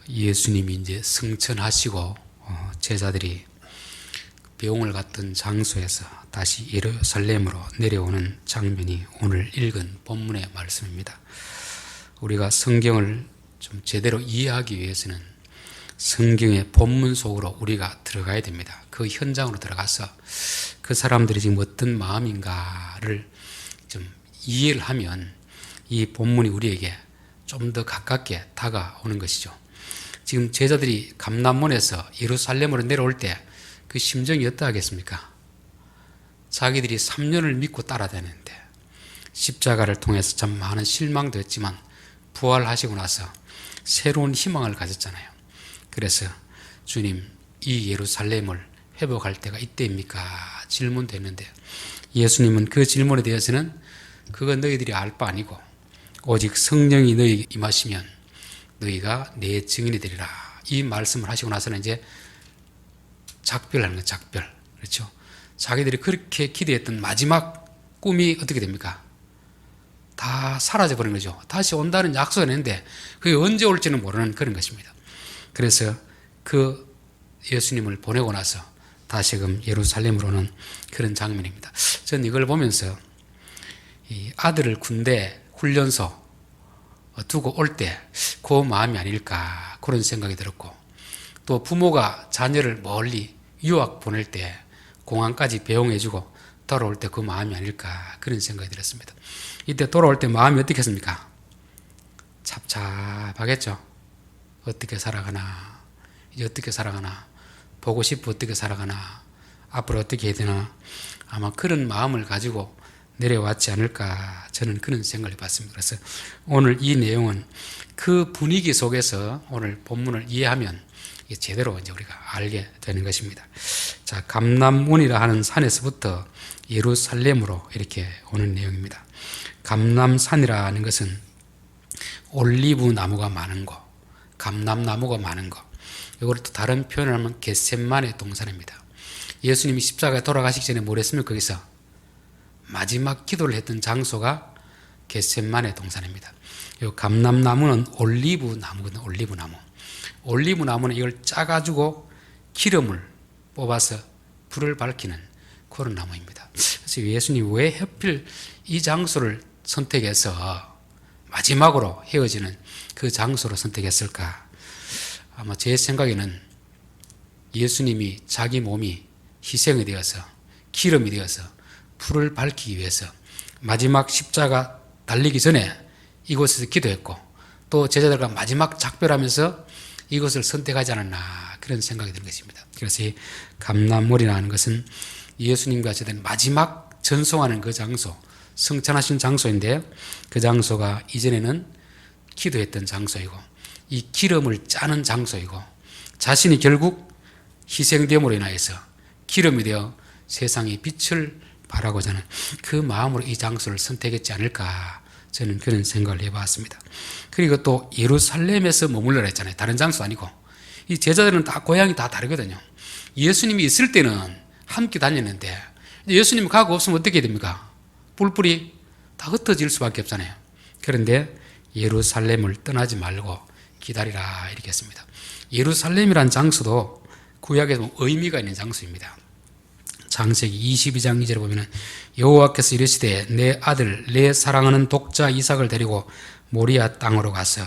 예수님이 이제 승천하시고 제자들이 배웅을 갔던 장소에서 다시 예루살렘으로 내려오는 장면이 오늘 읽은 본문의 말씀입니다. 우리가 성경을 좀 제대로 이해하기 위해서는 성경의 본문 속으로 우리가 들어가야 됩니다. 그 현장으로 들어가서 그 사람들이 지금 어떤 마음인가를 좀 이해를 하면 이 본문이 우리에게 좀 더 가깝게 다가오는 것이죠. 지금 제자들이 감람문에서 예루살렘으로 내려올 때 그 심정이 어떠하겠습니까? 자기들이 3년을 믿고 따라다녔는데 십자가를 통해서 참 많은 실망도 했지만 부활하시고 나서 새로운 희망을 가졌잖아요. 그래서 주님, 이 예루살렘을 회복할 때가 이때입니까? 질문도 했는데 예수님은 그 질문에 대해서는 그건 너희들이 알 바 아니고 오직 성령이 너희에게 임하시면 너희가 내 증인이 되리라. 이 말씀을 하시고 나서는 이제 작별하는 거예요. 작별. 그렇죠? 자기들이 그렇게 기대했던 마지막 꿈이 어떻게 됩니까? 다 사라져버린 거죠. 다시 온다는 약속을 했는데 그게 언제 올지는 모르는 그런 것입니다. 그래서 그 예수님을 보내고 나서 다시금 예루살렘으로 오는 그런 장면입니다. 저는 이걸 보면서 이 아들을 군대 훈련소 두고 올 때 그 마음이 아닐까 그런 생각이 들었고, 또 부모가 자녀를 멀리 유학 보낼 때 공항까지 배웅해주고 돌아올 때 그 마음이 아닐까 그런 생각이 들었습니다. 이때 돌아올 때 마음이 어떻겠습니까? 찹찹하겠죠. 어떻게 살아가나, 이제 어떻게 살아가나, 보고 싶어 어떻게 살아가나, 앞으로 어떻게 해야 되나, 아마 그런 마음을 가지고 내려왔지 않을까 저는 그런 생각을 해봤습니다. 그래서 오늘 이 내용은 그 분위기 속에서 오늘 본문을 이해하면 제대로 이제 우리가 알게 되는 것입니다. 자, 감람문이라 하는 산에서부터 예루살렘으로 이렇게 오는 내용입니다. 감람산이라는 것은 올리브 나무가 많은 곳, 감람나무가 많은 곳. 이걸 또 다른 표현을 하면 겟셋마네 동산입니다. 예수님이 십자가에 돌아가시기 전에 뭘 했으면 거기서 마지막 기도를 했던 장소가 겟셋마네 동산입니다. 이 감람나무는 올리브 나무거든요. 올리브 나무. 올리브 나무는 이걸 짜가지고 기름을 뽑아서 불을 밝히는 그런 나무입니다. 그래서 예수님이 왜 하필 이 장소를 선택해서 마지막으로 헤어지는 그 장소로 선택했을까? 아마 제 생각에는 예수님이 자기 몸이 희생이 되어서 기름이 되어서 불을 밝히기 위해서 마지막 십자가 달리기 전에 이곳에서 기도했고, 또 제자들과 마지막 작별하면서 이것을 선택하지 않았나 그런 생각이 드는 것입니다. 그래서 이 감람문이라는 것은 예수님과 제자들 마지막 전송하는 그 장소, 성찬하신 장소인데 그 장소가 이전에는 기도했던 장소이고 이 기름을 짜는 장소이고 자신이 결국 희생됨으로 인하여서 기름이 되어 세상의 빛을 바라고자 하는 그 마음으로 이 장소를 선택했지 않을까 저는 그런 생각을 해봤습니다. 그리고 또 예루살렘에서 머물러라 했잖아요. 다른 장소 아니고. 이 제자들은 다 고향이 다 다르거든요. 예수님이 있을 때는 함께 다녔는데 예수님이 가고 없으면 어떻게 됩니까? 뿔뿔이 다 흩어질 수밖에 없잖아요. 그런데 예루살렘을 떠나지 말고 기다리라 이렇게 했습니다. 예루살렘이란 장소도 구약에 보면 의미가 있는 장소입니다. 창세기 22장 2절에 보면 여호와께서 이르시되 내 아들 내 사랑하는 독자 이삭을 데리고 모리아 땅으로 가서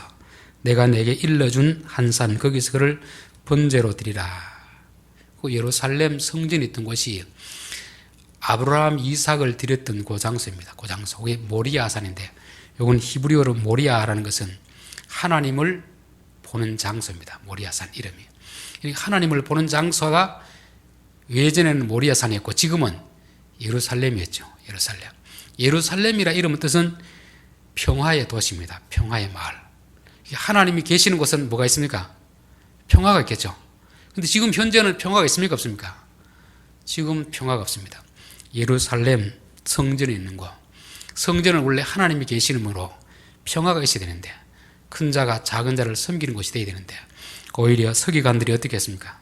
내가 내게 일러준 한 산 거기서 그를 번제로 드리라. 그 예루살렘 성전이 있던 곳이 아브라함 이삭을 드렸던 그 장소입니다. 그 장소. 그게 모리아 산인데 이건 히브리어로 모리아라는 것은 하나님을 보는 장소입니다. 모리아 산 이름이. 하나님을 보는 장소가 예전에는 모리아 산이었고 지금은 예루살렘이었죠. 예루살렘. 예루살렘이라 이름의 뜻은 평화의 도시입니다. 평화의 마을. 하나님이 계시는 곳은 뭐가 있습니까? 평화가 있겠죠. 그런데 지금 현재는 평화가 있습니까? 없습니까? 지금 평화가 없습니다. 예루살렘 성전이 있는 곳. 성전은 원래 하나님이 계시는 으로 평화가 있어야 되는데 큰 자가 작은 자를 섬기는 곳이 되어야 되는데 오히려 서기관들이 어떻게 했습니까?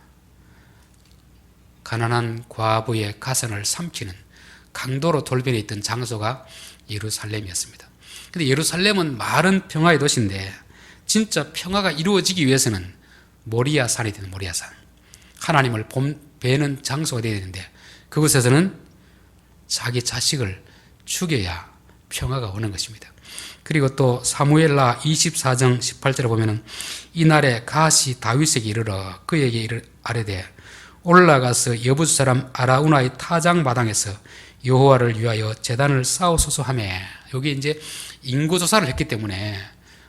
가난한 과부의 가산을 삼키는 강도로 돌변해 있던 장소가 예루살렘이었습니다. 그런데 예루살렘은 말은 평화의 도시인데 진짜 평화가 이루어지기 위해서는 모리아 산이 되는 모리아 산. 하나님을 뵈는 장소가 되어야 되는데 그곳에서는 자기 자식을 죽여야 평화가 오는 것입니다. 그리고 또 사무엘라 24장 18절에 보면은 이날에 갓이 다윗에게 이르러 그에게 아뢰되 올라가서 여부수 사람 아라우나의 타작 마당에서 여호와를 위하여 제단을 쌓으소서 하며, 여기 이제 인구조사를 했기 때문에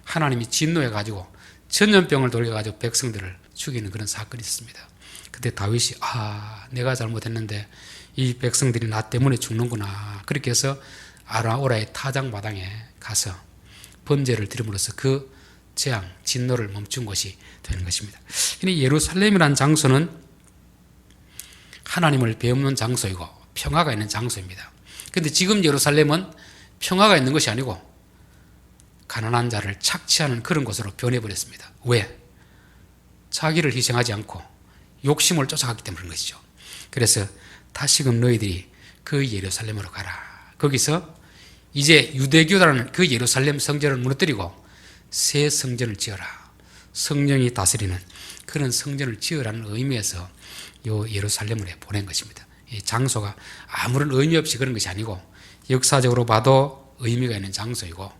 하나님이 진노해 가지고 전염병을 돌려 가지고 백성들을 죽이는 그런 사건이 있었습니다. 그때 다윗이 내가 잘못했는데 이 백성들이 나 때문에 죽는구나, 그렇게 해서 아라우나의 타작 마당에 가서 번제를 드림으로써 그 재앙, 진노를 멈춘 것이 되는 것입니다. 예루살렘이라는 장소는 하나님을 배우는 장소이고 평화가 있는 장소입니다. 그런데 지금 예루살렘은 평화가 있는 것이 아니고 가난한 자를 착취하는 그런 곳으로 변해버렸습니다. 왜? 자기를 희생하지 않고 욕심을 쫓아갔기 때문인 것이죠. 그래서 다시금 너희들이 그 예루살렘으로 가라. 거기서 이제 유대교라는 그 예루살렘 성전을 무너뜨리고 새 성전을 지어라. 성령이 다스리는 그런 성전을 지으라는 의미에서 요 예루살렘을 보낸 것입니다. 이 장소가 아무런 의미 없이 그런 것이 아니고 역사적으로 봐도 의미가 있는 장소이고,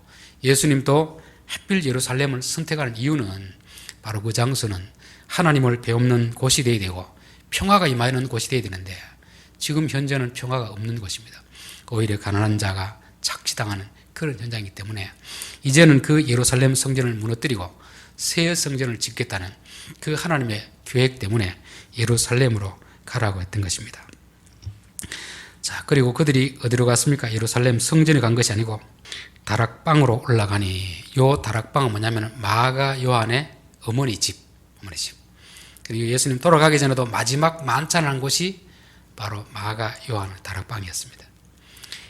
예수님도 하필 예루살렘을 선택하는 이유는 바로 그 장소는 하나님을 배우는 곳이 되어야 되고 평화가 임하는 곳이 되어야 되는데 지금 현재는 평화가 없는 곳입니다. 오히려 가난한 자가 착취당하는 그런 현장이기 때문에 이제는 그 예루살렘 성전을 무너뜨리고 새 성전을 짓겠다는 그 하나님의 계획 때문에 예루살렘으로 가라고 했던 것입니다. 자, 그리고 그들이 어디로 갔습니까? 예루살렘 성전에 간 것이 아니고 다락방으로 올라가니, 요 다락방은 뭐냐면 마가 요한의 어머니 집. 그리고 예수님 돌아가기 전에도 마지막 만찬을 한 곳이 바로 마가 요한의 다락방이었습니다.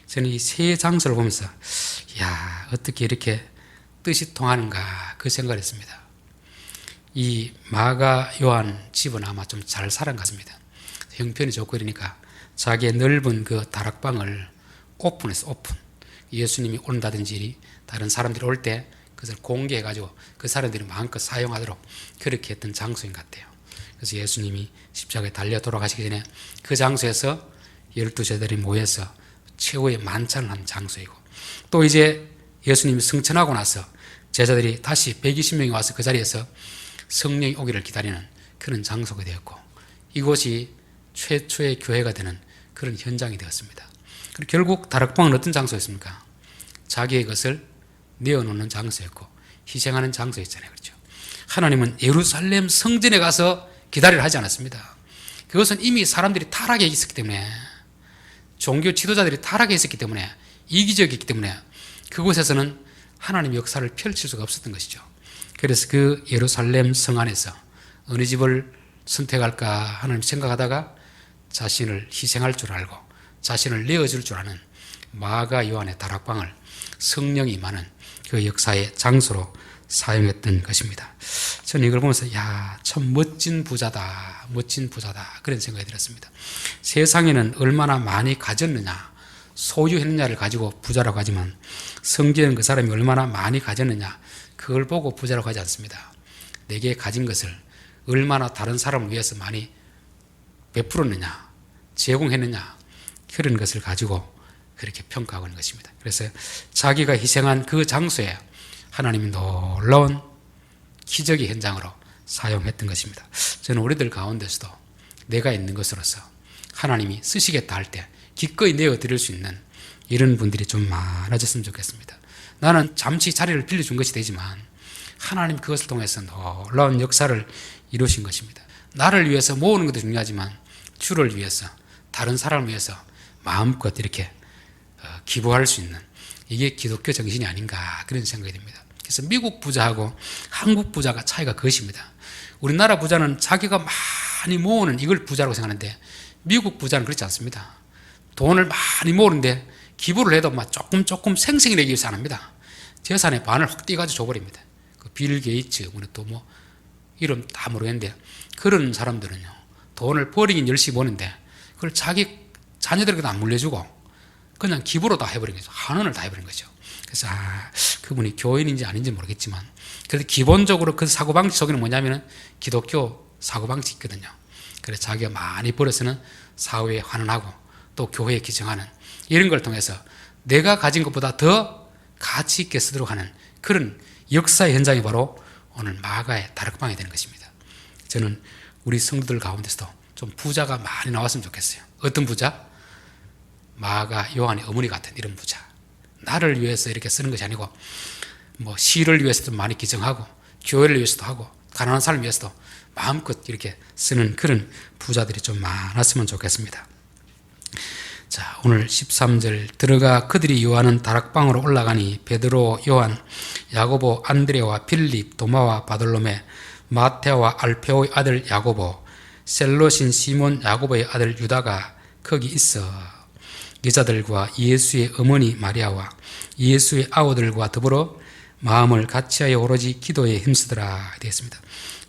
저는 이 세 장소를 보면서 어떻게 이렇게 뜻이 통하는가 그 생각을 했습니다. 이 마가 요한 집은 아마 좀 잘 살은 것 같습니다. 형편이 좋고 이러니까 자기의 넓은 그 다락방을 오픈했어. 예수님이 온다든지 다른 사람들이 올 때 그것을 공개해가지고 그 사람들이 마음껏 사용하도록 그렇게 했던 장소인 것 같아요. 그래서 예수님이 십자가에 달려 돌아가시기 전에 그 장소에서 12제자들이 모여서 최후의 만찬을 한 장소이고, 또 이제 예수님이 승천하고 나서 제자들이 다시 120명이 와서 그 자리에서 성령이 오기를 기다리는 그런 장소가 되었고, 이곳이 최초의 교회가 되는 그런 현장이 되었습니다. 그리고 결국 다락방은 어떤 장소였습니까? 자기의 것을 내어놓는 장소였고 희생하는 장소였잖아요. 그렇죠? 하나님은 예루살렘 성전에 가서 기다리라 하지 않았습니다. 그것은 이미 사람들이 타락해 있었기 때문에, 종교 지도자들이 타락해 있었기 때문에, 이기적이기 때문에 그곳에서는 하나님의 역사를 펼칠 수가 없었던 것이죠. 그래서 그 예루살렘 성 안에서 어느 집을 선택할까 하나님 생각하다가 자신을 희생할 줄 알고 자신을 내어줄 줄 아는 마가 요한의 다락방을 성령이 임하는 그 역사의 장소로 사용했던 것입니다. 저는 이걸 보면서 참 멋진 부자다 그런 생각이 들었습니다. 세상에는 얼마나 많이 가졌느냐, 소유했느냐를 가지고 부자라고 하지만 성경은 그 사람이 얼마나 많이 가졌느냐 그걸 보고 부자라고 하지 않습니다. 내게 가진 것을 얼마나 다른 사람을 위해서 많이 베풀었느냐, 제공했느냐, 그런 것을 가지고 그렇게 평가하고 있는 것입니다. 그래서 자기가 희생한 그 장소에 하나님이 놀라운 기적의 현장으로 사용했던 것입니다. 저는 우리들 가운데서도 내가 있는 것으로서 하나님이 쓰시겠다 할 때 기꺼이 내어드릴 수 있는 이런 분들이 좀 많아졌으면 좋겠습니다. 나는 잠시 자리를 빌려준 것이 되지만 하나님 그것을 통해서 놀라운 역사를 이루신 것입니다. 나를 위해서 모으는 것도 중요하지만 주를 위해서, 다른 사람을 위해서 마음껏 이렇게 기부할 수 있는, 이게 기독교 정신이 아닌가 그런 생각이 듭니다. 그래서 미국 부자하고 한국 부자가 차이가 그것입니다. 우리나라 부자는 자기가 많이 모으는 이걸 부자라고 생각하는데 미국 부자는 그렇지 않습니다. 돈을 많이 모으는데 기부를 해도 조금 생생히 내기 위해서 안 합니다. 재산의 반을 확 떼가지고 줘버립니다. 빌 게이츠, 또 이름 다 모르겠는데 그런 사람들은요, 돈을 버리긴 열심히 버는데 그걸 자기 자녀들에게도 안 물려주고 그냥 기부로 다 해버린 거죠. 한원을 다 해버린 거죠. 그래서 그분이 교인인지 아닌지 모르겠지만 그래도 기본적으로 그 사고방식 속에는 뭐냐면은 기독교 사고방식이 있거든요. 그래서 자기가 많이 벌어서는 사회에 환원하고 또 교회에 기증하는 이런 걸 통해서 내가 가진 것보다 더 가치 있게 쓰도록 하는 그런 역사의 현장이 바로 오늘 마가의 다락방이 되는 것입니다. 저는 우리 성도들 가운데서도 좀 부자가 많이 나왔으면 좋겠어요. 어떤 부자? 마가 요한의 어머니 같은 이런 부자. 나를 위해서 이렇게 쓰는 것이 아니고 뭐 시를 위해서도 많이 기증하고 교회를 위해서도 하고 가난한 사람을 위해서도 마음껏 이렇게 쓰는 그런 부자들이 좀 많았으면 좋겠습니다. 자, 오늘 13절 들어가 그들이 요한은 다락방으로 올라가니 베드로, 요한, 야고보, 안드레와 빌립, 도마와 바돌로메, 마테와 알페오의 아들 야고보, 셀롯인 시몬 야고보의 아들 유다가 거기 있어 여자들과 예수의 어머니 마리아와 예수의 아우들과 더불어 마음을 같이하여 오로지 기도에 힘쓰더라 되었습니다.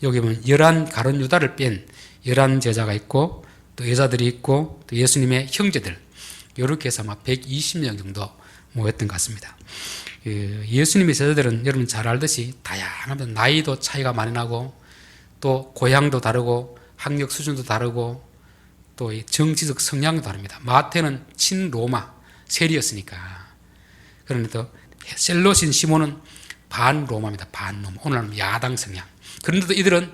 여기 보면 11 가룟 유다를 뺀 11 제자가 있고 또 여자들이 있고 또 예수님의 형제들 이렇게 해서 아마 120명 정도 모였던 것 같습니다. 예수님의 제자들은 여러분 잘 알듯이 다양합니다. 나이도 차이가 많이 나고 또 고향도 다르고 학력 수준도 다르고 또 정치적 성향도 다릅니다. 마태는 친로마 세리였으니까. 그런데 또 셀롯인 시몬은 반로마입니다. 반로마. 오늘은 야당 성향. 그런데도 이들은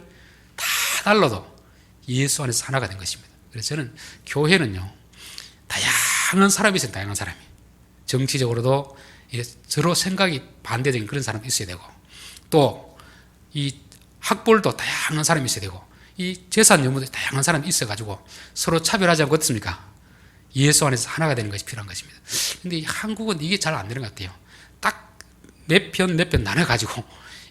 다 달라도 예수 안에서 하나가 된 것입니다. 그래서 저는 교회는요 다양한 사람이 있어요. 다양한 사람이. 정치적으로도 서로 생각이 반대적인 그런 사람이 있어야 되고 또 이 학벌도 다양한 사람이 있어야 되고 이 재산 유무도 다양한 사람이 있어가지고 서로 차별하지 않고 어떻습니까? 예수 안에서 하나가 되는 것이 필요한 것입니다. 근데 한국은 이게 잘 안 되는 것 같아요. 딱 몇 편 나눠가지고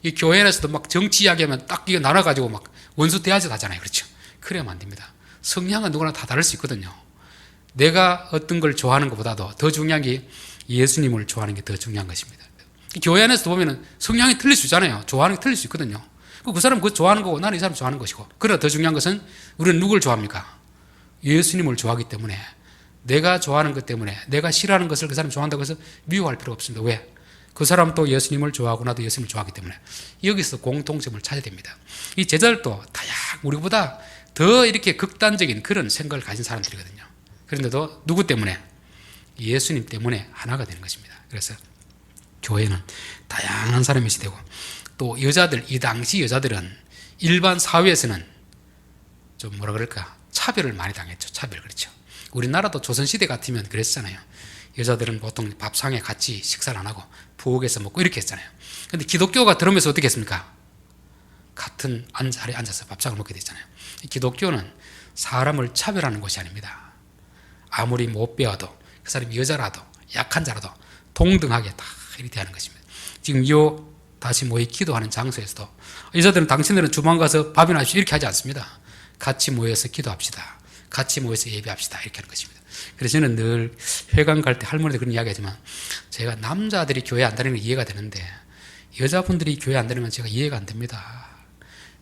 이 교회 안에서도 막 정치 이야기하면 딱 이거 나눠가지고 막 원수 대하지 하잖아요. 그렇죠? 그래야만 안 됩니다. 성향은 누구나 다 다를 수 있거든요. 내가 어떤 걸 좋아하는 것보다도 더 중요한 게 예수님을 좋아하는 게 더 중요한 것입니다. 교회 안에서도 보면은 성향이 틀릴 수 있잖아요. 좋아하는 게 틀릴 수 있거든요. 그 사람 그거 좋아하는 거고 나는 이 사람 좋아하는 것이고. 그러나 더 중요한 것은 우리는 누굴 좋아합니까? 예수님을 좋아하기 때문에 내가 좋아하는 것 때문에 내가 싫어하는 것을 그 사람이 좋아한다고 해서 미워할 필요가 없습니다. 왜? 그 사람도 예수님을 좋아하고 나도 예수님을 좋아하기 때문에 여기서 공통점을 찾아야 됩니다. 이 제자들도 우리보다 더 이렇게 극단적인 그런 생각을 가진 사람들이거든요. 그런데도 누구 때문에? 예수님 때문에 하나가 되는 것입니다. 그래서 교회는 다양한 사람이 있어야 되고 또 여자들, 이 당시 여자들은 일반 사회에서는 좀 뭐라 그럴까 차별을 많이 당했죠. 차별. 그렇죠. 우리나라도 조선시대 같으면 그랬잖아요. 여자들은 보통 밥상에 같이 식사를 안 하고 부엌에서 먹고 이렇게 했잖아요. 그런데 기독교가 들어오면서 어떻게 했습니까? 같은 자리에 앉아서 밥상을 먹게 됐잖아요. 기독교는 사람을 차별하는 것이 아닙니다. 아무리 못 배워도 그 사람이 여자라도 약한 자라도 동등하게 다 이렇게 대하는 것입니다. 지금 다시 모여 기도하는 장소에서도 여자들은 당신들은 주방 가서 밥이나 하십시오 이렇게 하지 않습니다. 같이 모여서 기도합시다. 같이 모여서 예배합시다 이렇게 하는 것입니다. 그래서 저는 늘 회관 갈 때 할머니들 그런 이야기 하지만 제가 남자들이 교회 안 다니는 게 이해가 되는데 여자분들이 교회 안 다니는 건 제가 이해가 안 됩니다.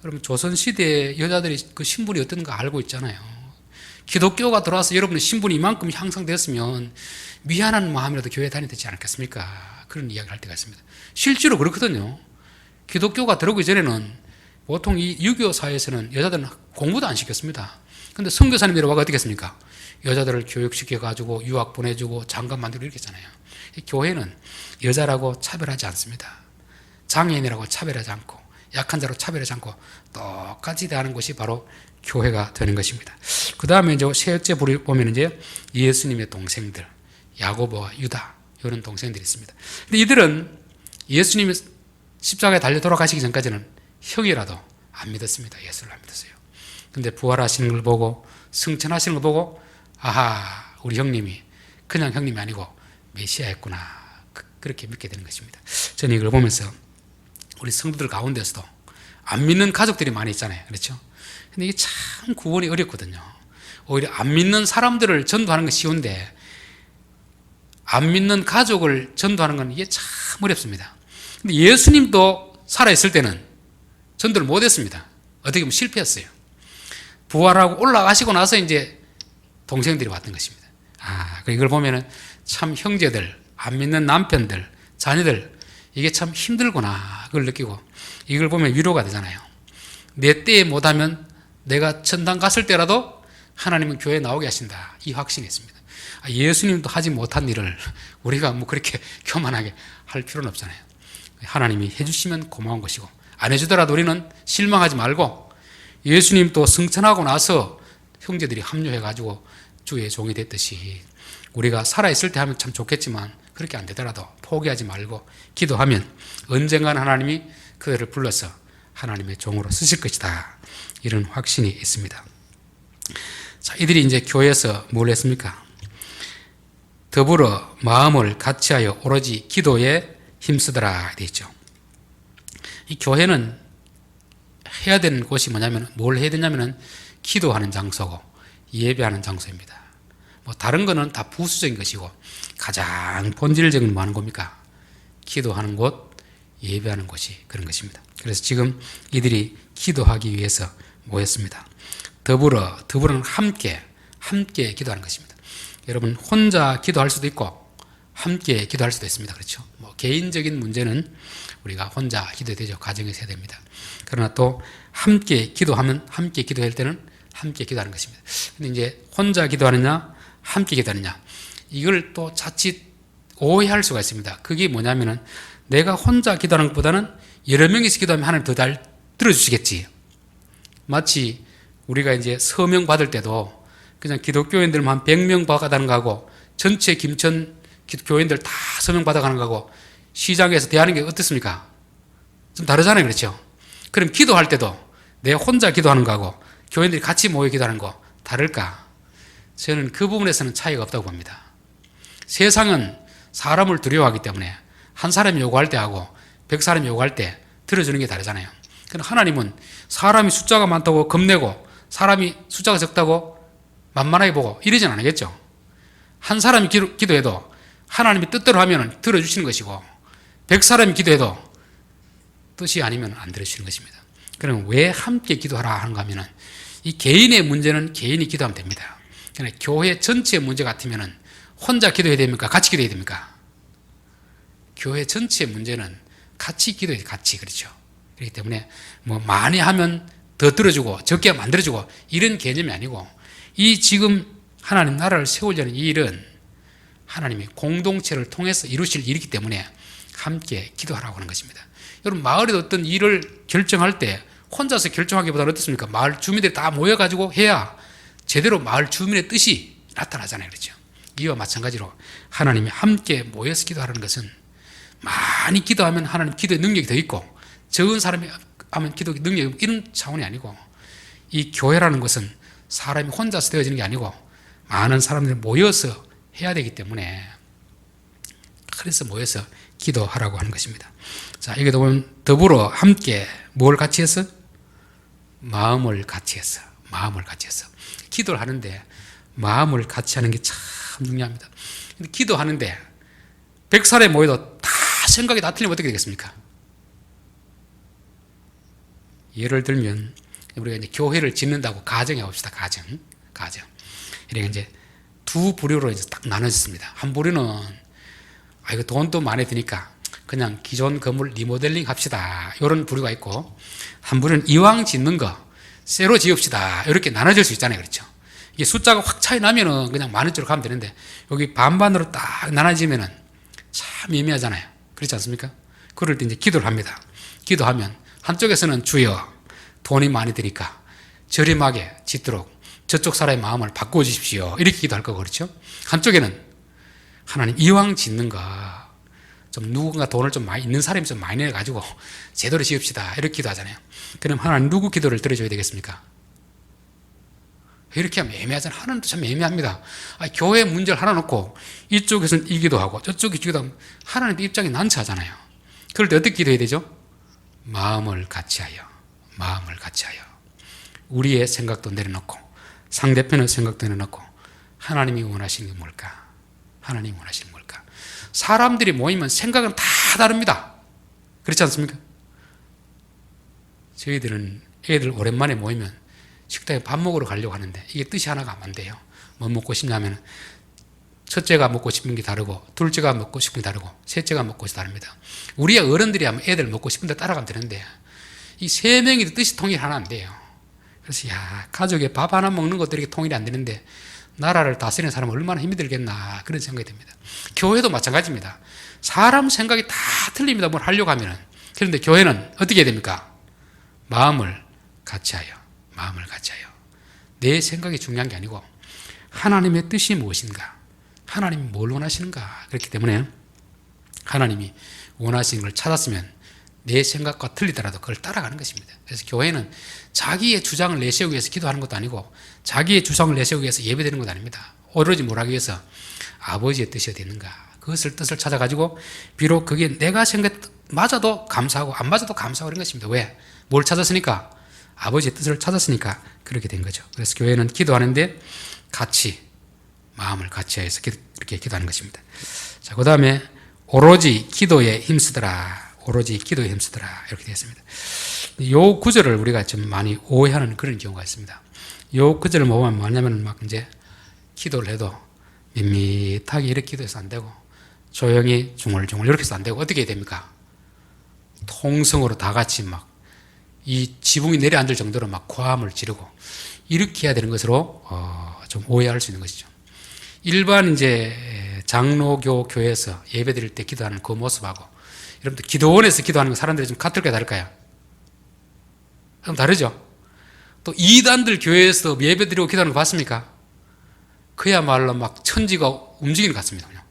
여러분 조선시대에 여자들이 그 신분이 어떤 거 알고 있잖아요. 기독교가 들어와서 여러분의 신분이 이만큼 향상되었으면 미안한 마음이라도 교회 다녀야 되지 않겠습니까? 그런 이야기를 할 때가 있습니다. 실제로 그렇거든요. 기독교가 들어오기 전에는 보통 이 유교 사회에서는 여자들은 공부도 안 시켰습니다. 근데 선교사님이 와가 어떻게 했습니까? 여자들을 교육시켜가지고 유학 보내주고 장관 만들고 이렇게 했잖아요. 교회는 여자라고 차별하지 않습니다. 장애인이라고 차별하지 않고 약한 자로 차별하지 않고 똑같이 대하는 것이 바로 교회가 되는 것입니다. 그 다음에 이제 셋째 보면 이제 예수님의 동생들, 야고보와 유다, 이런 동생들이 있습니다. 근데 이들은 예수님이 십자가에 달려 돌아가시기 전까지는 형이라도 안 믿었습니다. 예수를 안 믿었어요. 근데 부활하시는 걸 보고 승천하시는 걸 보고 아하, 우리 형님이 그냥 형님이 아니고 메시아였구나. 그렇게 믿게 되는 것입니다. 저는 이걸 보면서 우리 성도들 가운데서도 안 믿는 가족들이 많이 있잖아요. 그렇죠? 근데 이게 참 구원이 어렵거든요. 오히려 안 믿는 사람들을 전도하는 건 쉬운데 안 믿는 가족을 전도하는 건 이게 참 어렵습니다. 근데 예수님도 살아있을 때는 전도를 못했습니다. 어떻게 보면 실패했어요. 부활하고 올라가시고 나서 이제 동생들이 왔던 것입니다. 이걸 보면은 참 형제들, 안 믿는 남편들, 자녀들 이게 참 힘들구나 그걸 느끼고 이걸 보면 위로가 되잖아요. 내 때에 못하면 내가 천당 갔을 때라도 하나님은 교회에 나오게 하신다. 이 확신이 있습니다. 예수님도 하지 못한 일을 우리가 뭐 그렇게 교만하게 할 필요는 없잖아요. 하나님이 해주시면 고마운 것이고 안 해주더라도 우리는 실망하지 말고 예수님 또 승천하고 나서 형제들이 합류해가지고 주의 종이 됐듯이 우리가 살아있을 때 하면 참 좋겠지만 그렇게 안 되더라도 포기하지 말고 기도하면 언젠가는 하나님이 그들을 불러서 하나님의 종으로 쓰실 것이다. 이런 확신이 있습니다. 자, 이들이 이제 교회에서 뭘 했습니까? 더불어 마음을 같이하여 오로지 기도에 힘쓰더라 되어 있죠. 이 교회는 해야 되는 곳이 뭐냐면 뭘 해야 되냐면은 기도하는 장소고 예배하는 장소입니다. 뭐 다른 거는 다 부수적인 것이고 가장 본질적인 뭐 하는 겁니까? 기도하는 곳, 예배하는 곳이 그런 것입니다. 그래서 지금 이들이 기도하기 위해서 모였습니다. 더불어는 함께 기도하는 것입니다. 여러분 혼자 기도할 수도 있고 함께 기도할 수도 있습니다. 그렇죠? 뭐 개인적인 문제는 우리가 혼자 기도해야 되죠. 가정에서 해야 됩니다. 그러나 또 함께 기도하면 함께 기도할 때는 함께 기도하는 것입니다. 근데 이제 혼자 기도하느냐 함께 기도하느냐 이걸 또 자칫 오해할 수가 있습니다. 그게 뭐냐면은 내가 혼자 기도하는 것보다는 여러 명이서 기도하면 하나님 더 잘 들어주시겠지. 마치 우리가 이제 서명 받을 때도 그냥 기독교인들만 한 100명 받아가는 거하고 전체 김천 교인들 다 서명 받아가는 거하고 시장에서 대하는 게 어떻습니까? 좀 다르잖아요. 그렇죠? 그럼 기도할 때도 내가 혼자 기도하는 거하고 교인들이 같이 모여 기도하는 거 다를까? 저는 그 부분에서는 차이가 없다고 봅니다. 세상은 사람을 두려워하기 때문에 한 사람이 요구할 때 하고 100사람이 요구할 때 들어주는 게 다르잖아요. 그러나 하나님은 사람이 숫자가 많다고 겁내고 사람이 숫자가 적다고 만만하게 보고 이러진 않겠죠. 한 사람이 기도해도 하나님이 뜻대로 하면 들어주시는 것이고 100사람이 기도해도 뜻이 아니면 안 들어주시는 것입니다. 그럼 왜 함께 기도하라 하는가 하면은 이 개인의 문제는 개인이 기도하면 됩니다. 그러나 교회 전체의 문제 같으면은 혼자 기도해야 됩니까? 같이 기도해야 됩니까? 교회 전체의 문제는 같이 기도해야 돼. 같이. 그렇죠. 그렇기 때문에 뭐 많이 하면 더 들어주고 적게 하면 안 들어주고 이런 개념이 아니고 이 지금 하나님 나라를 세우려는 이 일은 하나님이 공동체를 통해서 이루실 일이기 때문에 함께 기도하라고 하는 것입니다. 여러분 마을에 어떤 일을 결정할 때 혼자서 결정하기보다는 어떻습니까? 마을 주민들이 다 모여가지고 해야 제대로 마을 주민의 뜻이 나타나잖아요. 그렇죠. 이와 마찬가지로 하나님이 함께 모여서 기도하라는 것은 많이 기도하면 하나님 기도의 능력이 더 있고 적은 사람이 하면 기도의 능력이 없고 이런 차원이 아니고 이 교회라는 것은 사람이 혼자서 되어지는 게 아니고 많은 사람들이 모여서 해야 되기 때문에 그래서 모여서 기도하라고 하는 것입니다. 자, 여기도 보면 더불어 함께 뭘 같이 해서? 마음을 같이 해서. 기도를 하는데 마음을 같이 하는 게 참 중요합니다. 근데 기도하는데 100사람이 모여도 다 생각이 다 틀리면 어떻게 되겠습니까? 예를 들면 우리가 이제 교회를 짓는다고 가정해 봅시다. 가정. 이렇게 이제 두 부류로 이제 딱 나눠졌습니다. 한 부류는 이거 돈도 많이 드니까 그냥 기존 건물 리모델링 합시다. 이런 부류가 있고 한 부류는 이왕 짓는 거 새로 지읍시다. 이렇게 나눠질 수 있잖아요. 그렇죠? 이게 숫자가 확 차이 나면은 그냥 많은 쪽으로 가면 되는데 여기 반반으로 딱 나눠지면은 참 애매하잖아요. 그렇지 않습니까? 그럴 때 이제 기도를 합니다. 기도하면 한쪽에서는 주여 돈이 많이 드니까 저렴하게 짓도록 저쪽 사람의 마음을 바꿔주십시오. 이렇게 기도할 거고 그렇죠? 한쪽에는 하나님 이왕 짓는 거 좀 누군가 돈을 좀 많이 있는 사람이 좀 많이 내가지고 제대로 지읍시다. 이렇게 기도하잖아요. 그럼 하나님 누구 기도를 들어줘야 되겠습니까? 이렇게 하면 애매하잖아요. 하나님도 참 애매합니다. 교회 문제를 하나 놓고 이쪽에서는 이 기도하고 저쪽이 기도하면 하나님도 입장이 난처하잖아요. 그럴 때 어떻게 기도해야 되죠? 마음을 같이 하여 우리의 생각도 내려놓고 상대편의 생각도 내려놓고 하나님이 원하시는 게 뭘까? 사람들이 모이면 생각은 다 다릅니다. 그렇지 않습니까? 저희들은 애들 오랜만에 모이면 식당에 밥 먹으러 가려고 하는데 이게 뜻이 하나가 안 돼요. 뭐 먹고 싶냐면 첫째가 먹고 싶은 게 다르고, 둘째가 먹고 싶은 게 다르고, 셋째가 먹고 싶은 게 다릅니다. 우리 어른들이 하면 애들 먹고 싶은 데 따라가면 되는데, 이 세 명이 뜻이 통일 하나 안 돼요. 그래서, 가족에 밥 하나 먹는 것도 이렇게 통일이 안 되는데, 나라를 다스리는 사람은 얼마나 힘이 들겠나, 그런 생각이 듭니다. 교회도 마찬가지입니다. 사람 생각이 다 틀립니다. 뭘 하려고 하면은. 그런데 교회는 어떻게 해야 됩니까? 마음을 같이 하여. 내 생각이 중요한 게 아니고, 하나님의 뜻이 무엇인가? 하나님이 뭘 원하시는가? 그렇기 때문에 하나님이 원하시는 걸 찾았으면 내 생각과 틀리더라도 그걸 따라가는 것입니다. 그래서 교회는 자기의 주장을 내세우기 위해서 기도하는 것도 아니고, 자기의 주장을 내세우기 위해서 예배드리는 것도 아닙니다. 오로지 뭘 하기 위해서 아버지의 뜻이 어디 있는가? 그것을 뜻을 찾아가지고, 비록 그게 내가 생각 맞아도 감사하고 안 맞아도 감사하고 그런 것입니다. 왜? 뭘 찾았으니까? 아버지의 뜻을 찾았으니까 그렇게 된 거죠. 그래서 교회는 기도하는데 같이, 마음을 같이 해서 이렇게 기도하는 것입니다. 자, 그 다음에 오로지 기도에 힘쓰더라. 이렇게 되어 있습니다. 이 구절을 우리가 좀 많이 오해하는 그런 경우가 있습니다. 이 구절을 보면 뭐냐면 막 이제 기도를 해도 밋밋하게 이렇게 기도해서 안 되고, 조용히 중얼중얼 이렇게 해서 안 되고, 어떻게 해야 됩니까? 통성으로 다 같이 막 이 지붕이 내려앉을 정도로 막 고함을 지르고 이렇게 해야 되는 것으로 좀 오해할 수 있는 것이죠. 일반 이제 장로교 교회에서 예배 드릴 때 기도하는 그 모습하고, 여러분들 기도원에서 기도하는 거 사람들이 좀 같을까요, 다를까요? 그럼 다르죠? 또 이단들 교회에서 예배 드리고 기도하는 거 봤습니까? 그야말로 막 천지가 움직이는 것 같습니다. 그냥.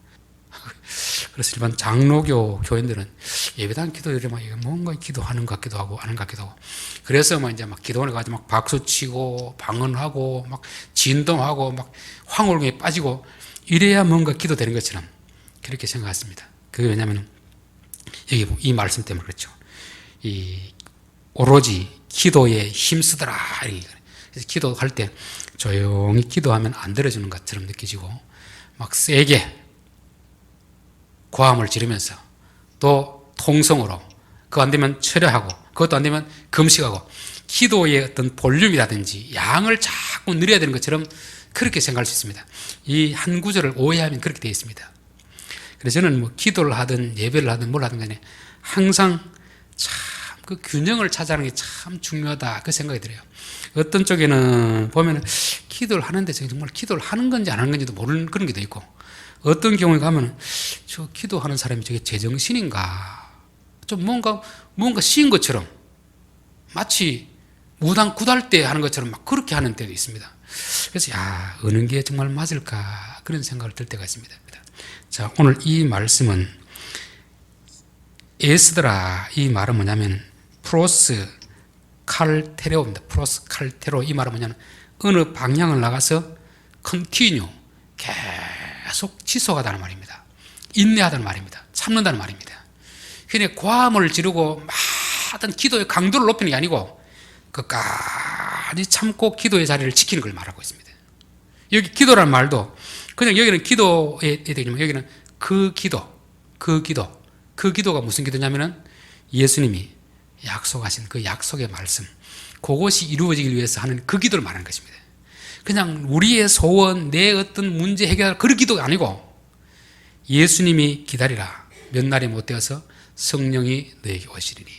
그래서 일반 장로교 교인들은 예배당 기도를 막 뭔가 기도하는 것 같기도 하고, 아는 것 같기도 하고. 그래서 막 이제 막 기도원에 가서 막 박수 치고, 방언하고, 막 진동하고, 막 황홀경에 빠지고, 이래야 뭔가 기도되는 것처럼 그렇게 생각했습니다. 그게 왜냐면, 여기 이 말씀 때문에 그렇죠. 이 오로지 기도에 힘쓰더라. 그래서 기도할 때 조용히 기도하면 안 들어주는 것처럼 느껴지고, 막 세게 고함을 지르면서, 또 통성으로, 그거 안 되면 철회하고, 그것도 안 되면 금식하고, 기도의 어떤 볼륨이라든지 양을 자꾸 늘려야 되는 것처럼 그렇게 생각할 수 있습니다. 이 한 구절을 오해하면 그렇게 되어 있습니다. 그래서 저는 뭐 기도를 하든 예배를 하든 뭘 하든 간에 항상 참 그 균형을 찾아가는 게 참 중요하다, 그 생각이 들어요. 어떤 쪽에는 보면 기도를 하는데 정말 기도를 하는 건지 안 하는 건지도 모르는 그런 게 더 있고, 어떤 경우에 가면 저 기도하는 사람이 저게 제정신인가, 좀 뭔가 씌인 것처럼, 마치 무당 구달 때 하는 것처럼 막 그렇게 하는 때도 있습니다. 그래서 어느 게 정말 맞을까, 그런 생각을 들 때가 있습니다. 자, 오늘 이 말씀은 애쓰더라, 이 말은 뭐냐면 프로스 칼테레오입니다. 프로스 칼테로, 이 말은 뭐냐면 어느 방향을 나가서 컨티뉴, 계속 지속하다는 말입니다. 인내하다는 말입니다. 참는다는 말입니다. 그냥 고함을 지르고 막 어떤 기도의 강도를 높이는 게 아니고 끝까지 참고 기도의 자리를 지키는 걸 말하고 있습니다. 여기 기도라는 말도 그냥 여기는 기도에 되지만, 여기는 그 기도가 무슨 기도냐면은 예수님이 약속하신 그 약속의 말씀, 그것이 이루어지기 위해서 하는 그 기도를 말하는 것입니다. 그냥 우리의 소원, 내 어떤 문제 해결, 그런 기도가 아니고, 예수님이 기다리라, 몇 날이 못 되어서 성령이 너에게 오시리니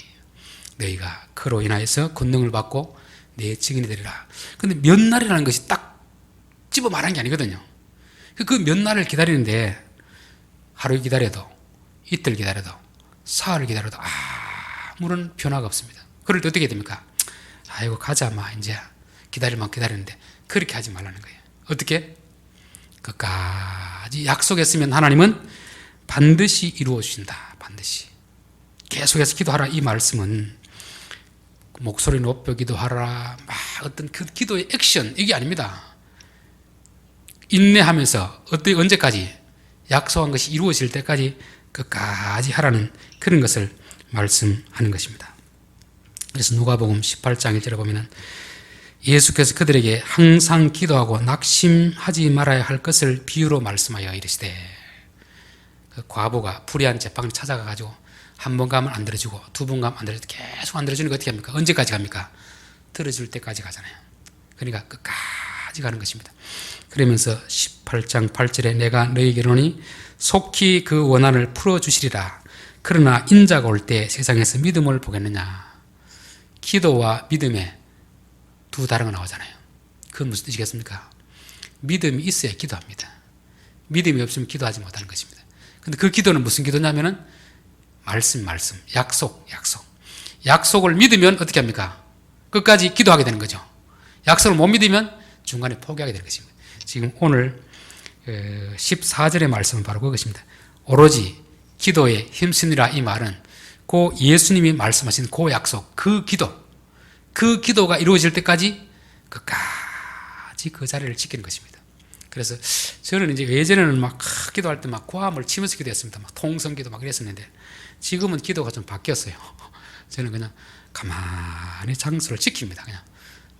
너희가 그로 인하여서 권능을 받고 내 증인이 되리라. 근데 몇 날이라는 것이 딱 집어 말한 게 아니거든요. 그 몇 날을 기다리는데, 하루 기다려도, 이틀 기다려도, 사흘 기다려도 아무런 변화가 없습니다. 그럴 때 어떻게 됩니까? 아이고 가자, 이제 기다릴만 기다리는데, 그렇게 하지 말라는 거예요. 어떻게? 끝까지 약속했으면 하나님은 반드시 이루어 주신다. 반드시. 계속해서 기도하라, 이 말씀은 목소리 높여 기도하라, 어떤 그 기도의 액션, 이게 아닙니다. 인내하면서 언제까지? 약속한 것이 이루어질 때까지 끝까지 하라는 그런 것을 말씀하는 것입니다. 그래서 누가복음 18장 1절에 보면은 예수께서 그들에게 항상 기도하고 낙심하지 말아야 할 것을 비유로 말씀하여 이르시되, 그 과부가 불의한 제빵을 찾아가가지고 한 번 가면 안 들어주고, 두 번 가면 안 들어주고, 계속 안 들어주니까 어떻게 합니까? 언제까지 갑니까? 들어줄 때까지 가잖아요. 그러니까 끝까지 끝까지 가는 것입니다. 그러면서 18장 8절에 내가 너희에게로니 속히 그 원한을 풀어주시리라. 그러나 인자가 올 때 세상에서 믿음을 보겠느냐. 기도와 믿음에 두 다른 거 나오잖아요. 그건 무슨 뜻이겠습니까? 믿음이 있어야 기도합니다. 믿음이 없으면 기도하지 못하는 것입니다. 근데 그 기도는 무슨 기도냐면은 말씀, 약속. 약속을 믿으면 어떻게 합니까? 끝까지 기도하게 되는 거죠. 약속을 못 믿으면 중간에 포기하게 되는 것입니다. 지금 오늘 14절의 말씀은 바로 그것입니다. 오로지 기도에 힘쓰니라 이 말은 그 예수님이 말씀하신 그 약속, 그 기도가 이루어질 때까지 끝까지 그 자리를 지키는 것입니다. 그래서 저는 이제 예전에는 막 기도할 때 막 고함을 치면서 기도했습니다. 막 통성기도 막 이랬었는데 지금은 기도가 좀 바뀌었어요. 저는 그냥 가만히 장소를 지킵니다. 그냥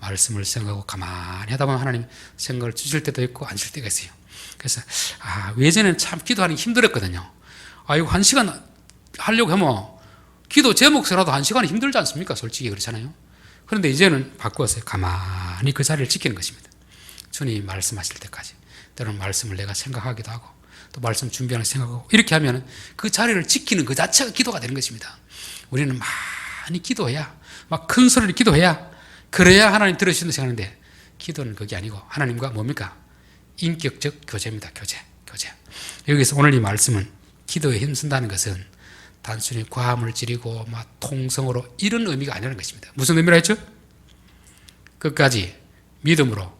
말씀을 생각하고 가만히 하다 보면 하나님 생각을 주실 때도 있고 안 줄 때가 있어요. 그래서 예전에는 참 기도하는 게 힘들었거든요. 이거 1시간 하려고 하면 기도 제목서라도 1시간이 힘들지 않습니까? 솔직히 그렇잖아요. 그런데 이제는 바꾸었어요. 가만히 그 자리를 지키는 것입니다. 주님이 말씀하실 때까지. 때로는 말씀을 내가 생각하기도 하고 또 말씀 준비하는 생각하고 이렇게 하면 그 자리를 지키는 그 자체가 기도가 되는 것입니다. 우리는 많이 기도해야 막 큰 소리를 기도해야 그래야 하나님 들으시는 생각하는데 기도는 그게 아니고 하나님과 뭡니까? 인격적 교제입니다. 교제. 여기서 오늘 이 말씀은 기도에 힘쓴다는 것은 단순히 과함을 지르고 막 통성으로 이런 의미가 아니라는 것입니다. 무슨 의미라 했죠? 끝까지 믿음으로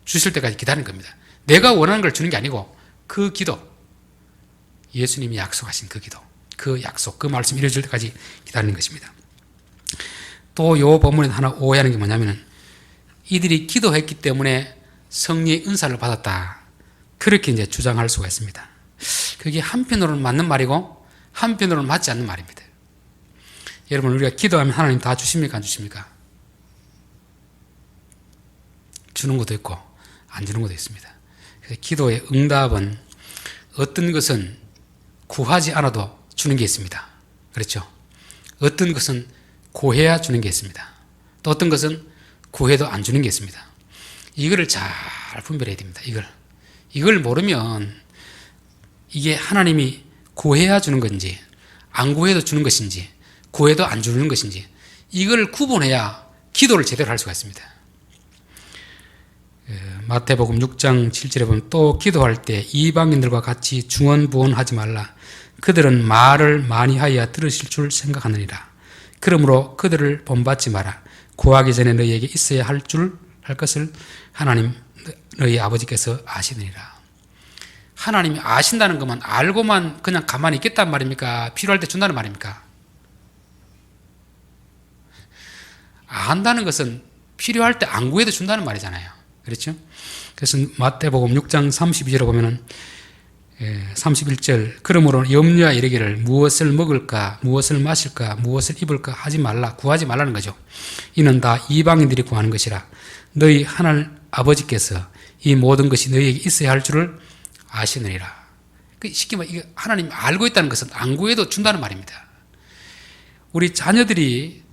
주실 때까지 기다리는 겁니다. 내가 원하는 걸 주는 게 아니고 그 기도, 예수님이 약속하신 그 기도, 그 약속, 그 말씀 이루어질 때까지 기다리는 것입니다. 또 요 본문에 하나 오해하는 게 뭐냐면은 이들이 기도했기 때문에 성령의 은사를 받았다. 그렇게 이제 주장할 수가 있습니다. 그게 한편으로는 맞는 말이고 한편으로는 맞지 않는 말입니다. 여러분, 우리가 기도하면 하나님 다 주십니까? 안 주십니까? 주는 것도 있고 안 주는 것도 있습니다. 그래서 기도의 응답은 어떤 것은 구하지 않아도 주는 게 있습니다. 그렇죠? 어떤 것은 구해야 주는 게 있습니다. 또 어떤 것은 구해도 안 주는 게 있습니다. 이거를 잘 분별해야 됩니다. 이걸 모르면 이게 하나님이 구해야 주는 건지 안 구해도 주는 것인지 구해도 안 주는 것인지 이걸 구분해야 기도를 제대로 할 수가 있습니다. 마태복음 6장 7절에 보면 또 기도할 때 이방인들과 같이 중언부언하지 말라. 그들은 말을 많이 하여야 들으실 줄 생각하느니라. 그러므로 그들을 본받지 마라. 구하기 전에 너희에게 있어야 할 것을 하나님 너희 아버지께서 아시느니라. 하나님이 아신다는 것만 알고만 그냥 가만히 있겠단 말입니까? 필요할 때 준다는 말입니까? 안다는 것은 필요할 때 안 구해도 준다는 말이잖아요. 그렇죠? 그래서 마태복음 6장 32절에 보면은 31절 그러므로 염려하 이르기를 무엇을 먹을까 무엇을 마실까 무엇을 입을까 하지 말라 구하지 말라는 거죠. 이는 다 이방인들이 구하는 것이라 너희 하나님 아버지께서 이 모든 것이 너희에게 있어야 할 줄을 아시느니라. 쉽게 말하면 하나님이 알고 있다는 것은 안 구해도 준다는 말입니다. 우리 자녀들이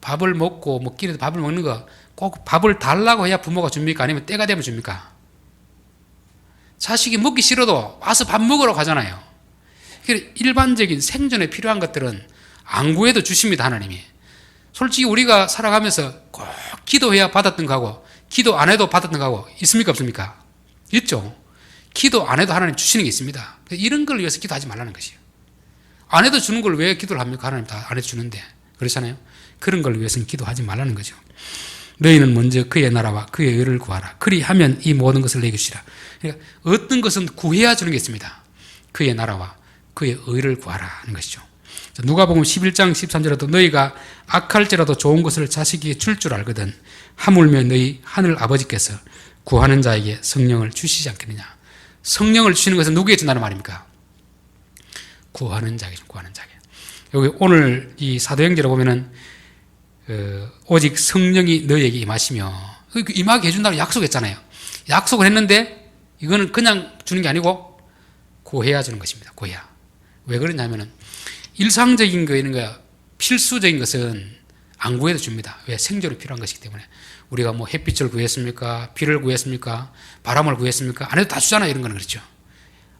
밥을 먹고 먹기라도 밥을 먹는 거 꼭 밥을 달라고 해야 부모가 줍니까? 아니면 때가 되면 줍니까? 자식이 먹기 싫어도 와서 밥 먹으러 가잖아요. 일반적인 생존에 필요한 것들은 안 구해도 주십니다. 하나님이. 솔직히 우리가 살아가면서 꼭 기도해야 받았던 거하고 기도 안 해도 받았던 거하고 있습니까? 없습니까? 있죠. 기도 안 해도 하나님 주시는 게 있습니다. 이런 걸 위해서 기도하지 말라는 것이에요. 안 해도 주는 걸 왜 기도를 합니까? 하나님 다 안 해도 주는데. 그렇잖아요. 그런 걸 위해서는 기도하지 말라는 거죠. 너희는 먼저 그의 나라와 그의 의를 구하라. 그리하면 이 모든 것을 내게 주시라. 그러니까 어떤 것은 구해야 주는 게 있습니다. 그의 나라와 그의 의를 구하라 하는 것이죠. 누가복음 11장 13절에도 너희가 악할지라도 좋은 것을 자식에게 줄 줄 알거든 하물며 너희 하늘 아버지께서 구하는 자에게 성령을 주시지 않겠느냐. 성령을 주시는 것은 누구에게 준다는 말입니까? 구하는 자에게. 여기 오늘 이 사도행전에 보면은 오직 성령이 너희에게 임하시며 임하게 해준다고 약속했잖아요. 약속을 했는데 이거는 그냥 주는 게 아니고 구해야 주는 것입니다. 구해야. 왜 그러냐면은 일상적인 거 이런 거 필수적인 것은 안 구해도 줍니다. 왜? 생존이 필요한 것이기 때문에. 우리가 뭐 햇빛을 구했습니까? 비를 구했습니까? 바람을 구했습니까? 안 해도 다 주잖아요. 이런 거는 그렇죠.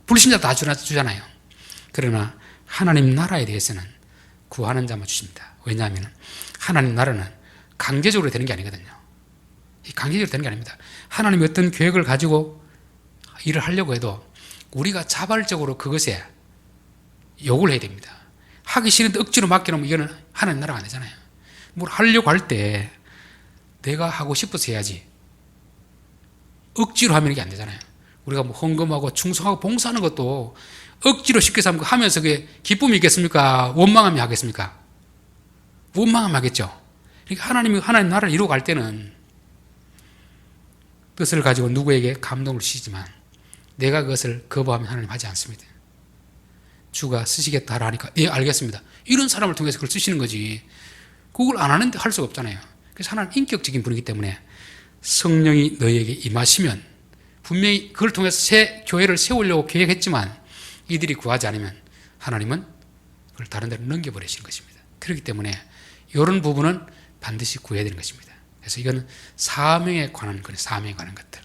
불신자 다 주잖아요. 그러나 하나님 나라에 대해서는 구하는 자만 주십니다. 왜냐하면 하나님 나라는 강제적으로 되는 게 아니거든요. 강제적으로 되는 게 아닙니다. 하나님이 어떤 계획을 가지고 일을 하려고 해도 우리가 자발적으로 그것에 요구를 해야 됩니다. 하기 싫은데 억지로 맡겨놓으면 이거는 하나님 나라가 안 되잖아요. 뭘 하려고 할 때 내가 하고 싶어서 해야지 억지로 하면 이게 안 되잖아요. 우리가 뭐 헌금하고 충성하고 봉사하는 것도 억지로 쉽게 하면서 그게 기쁨이 있겠습니까? 원망함이 하겠습니까? 원망함 하겠죠. 그러니까 하나님 나라를 이루어갈 때는 뜻을 가지고 누구에게 감동을 주시지만 내가 그것을 거부하면 하나님 하지 않습니다. 주가 쓰시겠다 하니까 예 알겠습니다. 이런 사람을 통해서 그걸 쓰시는 거지. 그걸 안 하는데 할 수가 없잖아요. 그래서 하나님 인격적인 분이기 때문에 성령이 너희에게 임하시면 분명히 그걸 통해서 새 교회를 세우려고 계획했지만 이들이 구하지 않으면 하나님은 그걸 다른 데로 넘겨버리시는 것입니다. 그렇기 때문에 이런 부분은 반드시 구해야 되는 것입니다. 그래서 이건 사명에 관한 거예요. 사명에 관한 것들.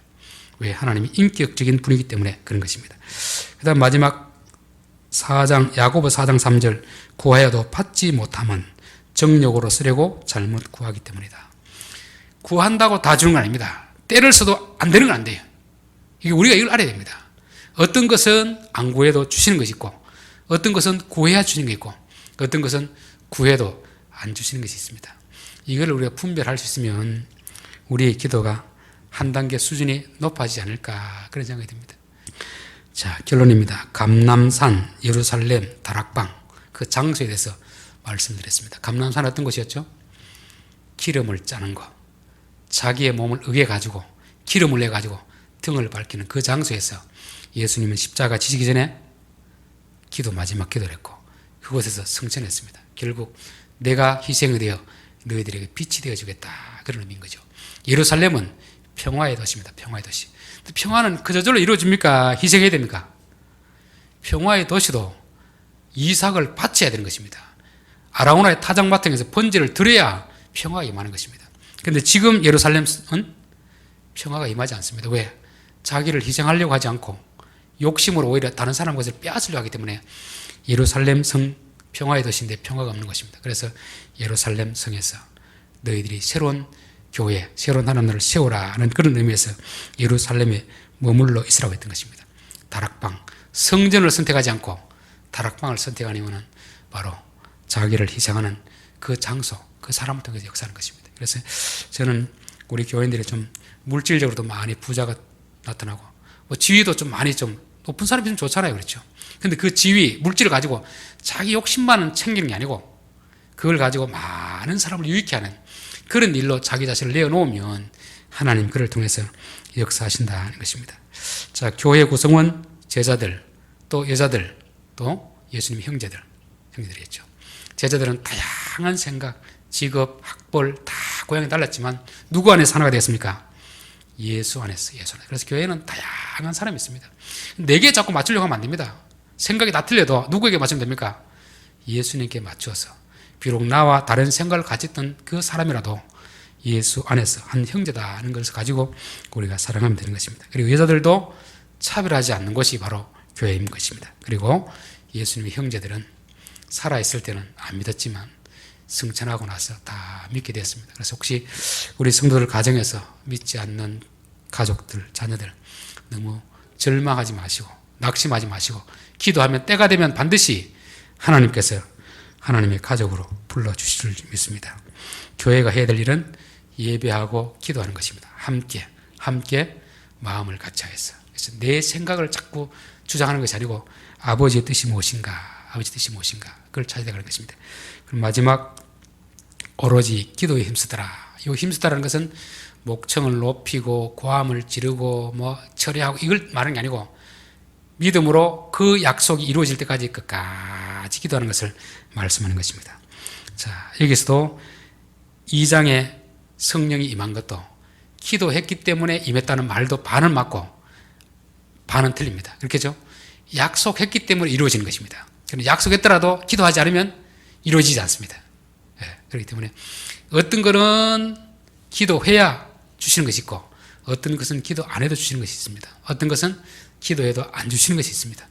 왜? 하나님이 인격적인 분이기 때문에 그런 것입니다. 그 다음 마지막 4장 야고보 4장 3절 구하여도 받지 못함은 정욕으로 쓰려고 잘못 구하기 때문이다. 구한다고 다 주는 건 아닙니다. 때를 써도 안 되는 건 안 돼요. 이게 우리가 이걸 알아야 됩니다. 어떤 것은 안 구해도 주시는 것이 있고 어떤 것은 구해야 주시는 게 있고 어떤 것은 구해도 안 주시는 것이 있습니다. 이걸 우리가 분별할 수 있으면 우리의 기도가 한 단계 수준이 높아지지 않을까 그런 생각이 듭니다. 자, 결론입니다. 감람산, 예루살렘, 다락방 그 장소에 대해서 말씀드렸습니다. 감람산 어떤 곳이었죠? 기름을 짜는 것. 자기의 몸을 의해가지고 기름을 내가지고 등을 밝히는 그 장소에서 예수님은 십자가 지시기 전에 마지막 기도를 했고 그곳에서 승천했습니다. 결국 내가 희생이 되어 너희들에게 빛이 되어주겠다 그런 의미인 거죠. 예루살렘은 평화의 도시입니다. 평화의 도시. 평화는 그저절로 이루어집니까? 희생해야 됩니까? 평화의 도시도 이삭을 바쳐야 되는 것입니다. 아라우나의 타작마당에서 번제를 드려야 평화가 임하는 것입니다. 그런데 지금 예루살렘은 평화가 임하지 않습니다. 왜? 자기를 희생하려고 하지 않고 욕심으로 오히려 다른 사람 것을 빼앗으려고 하기 때문에 예루살렘 성 평화의 도시인데 평화가 없는 것입니다. 그래서 예루살렘 성에서 너희들이 새로운 교회, 새로운 하나님을 세우라는 그런 의미에서 예루살렘에 머물러 있으라고 했던 것입니다. 다락방, 성전을 선택하지 않고 다락방을 선택한 이유는 바로 자기를 희생하는 그 장소, 그 사람을 통해서 역사하는 것입니다. 그래서 저는 우리 교인들이 좀 물질적으로도 많이 부자가 나타나고 뭐 지위도 좀 많이 좀 높은 사람이 좀 좋잖아요. 그렇죠? 근데 그 지위, 물질을 가지고 자기 욕심만은 챙기는 게 아니고 그걸 가지고 많은 사람을 유익해 하는 그런 일로 자기 자신을 내어놓으면 하나님 그를 통해서 역사하신다는 것입니다. 자, 교회 구성원, 제자들, 또 여자들, 또 예수님의 형제들이었죠. 제자들은 다양한 생각, 직업, 학벌 다 고향이 달랐지만 누구 안에서 하나가 되었습니까? 예수 안에서. 그래서 교회는 다양한 사람이 있습니다. 내게 자꾸 맞추려고 하면 안 됩니다. 생각이 다 틀려도 누구에게 맞추면 됩니까? 예수님께 맞추어서 비록 나와 다른 생각을 가졌던 그 사람이라도 예수 안에서 한 형제다는 것을 가지고 우리가 사랑하면 되는 것입니다. 그리고 여자들도 차별하지 않는 것이 바로 교회인 것입니다. 그리고 예수님의 형제들은 살아있을 때는 안 믿었지만 승천하고 나서 다 믿게 되었습니다. 그래서 혹시 우리 성도들 가정에서 믿지 않는 가족들, 자녀들 너무 절망하지 마시고 낙심하지 마시고 기도하면 때가 되면 반드시 하나님께서 하나님의 가족으로 불러주실 줄 믿습니다. 교회가 해야 될 일은 예배하고 기도하는 것입니다. 함께 마음을 같이 하여서. 그래서 내 생각을 자꾸 주장하는 것이 아니고 아버지의 뜻이 무엇인가, 그걸 찾아야 할 것입니다. 그럼 마지막 오로지 기도에 힘쓰더라. 이 힘쓰다라는 것은 목청을 높이고 고함을 지르고 철회하고 이걸 말하는 게 아니고 믿음으로 그 약속이 이루어질 때까지 끝까지 기도하는 것을 말씀하는 것입니다. 자, 여기서도 2장에 성령이 임한 것도 기도했기 때문에 임했다는 말도 반은 맞고 반은 틀립니다. 그렇겠죠? 약속했기 때문에 이루어지는 것입니다. 약속했더라도 기도하지 않으면 이루어지지 않습니다. 그렇기 때문에 어떤 거는 기도해야 주시는 것이 있고 어떤 것은 기도 안 해도 주시는 것이 있습니다. 어떤 것은 기도해도 안 주시는 것이 있습니다.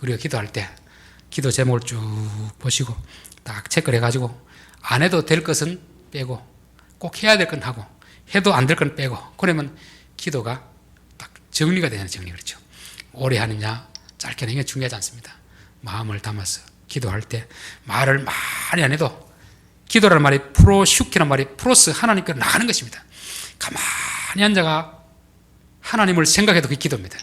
우리가 기도할 때 기도 제목을 쭉 보시고 딱 체크를 해가지고 안 해도 될 것은 빼고 꼭 해야 될 건 하고 해도 안 될 건 빼고 그러면 기도가 딱 정리가 되는 정리. 그렇죠. 오래 하느냐 짧게 하는 게 중요하지 않습니다. 마음을 담아서 기도할 때 말을 많이 안 해도 기도라는 말이 프로슈키라는 말이 프로스 하나님께로 나가는 것입니다. 가만히 앉아가 하나님을 생각해도 그게 기도입니다.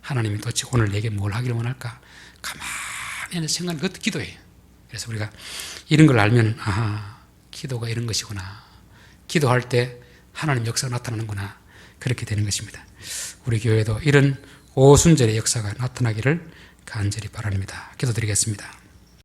하나님이 도대체 오늘 내게 뭘 하기를 원할까? 가만히 앉아 생각하는 것도 기도예요. 그래서 우리가 이런 걸 알면 아하, 기도가 이런 것이구나. 기도할 때 하나님 역사가 나타나는구나. 그렇게 되는 것입니다. 우리 교회도 이런 오순절의 역사가 나타나기를 간절히 바랍니다. 기도드리겠습니다.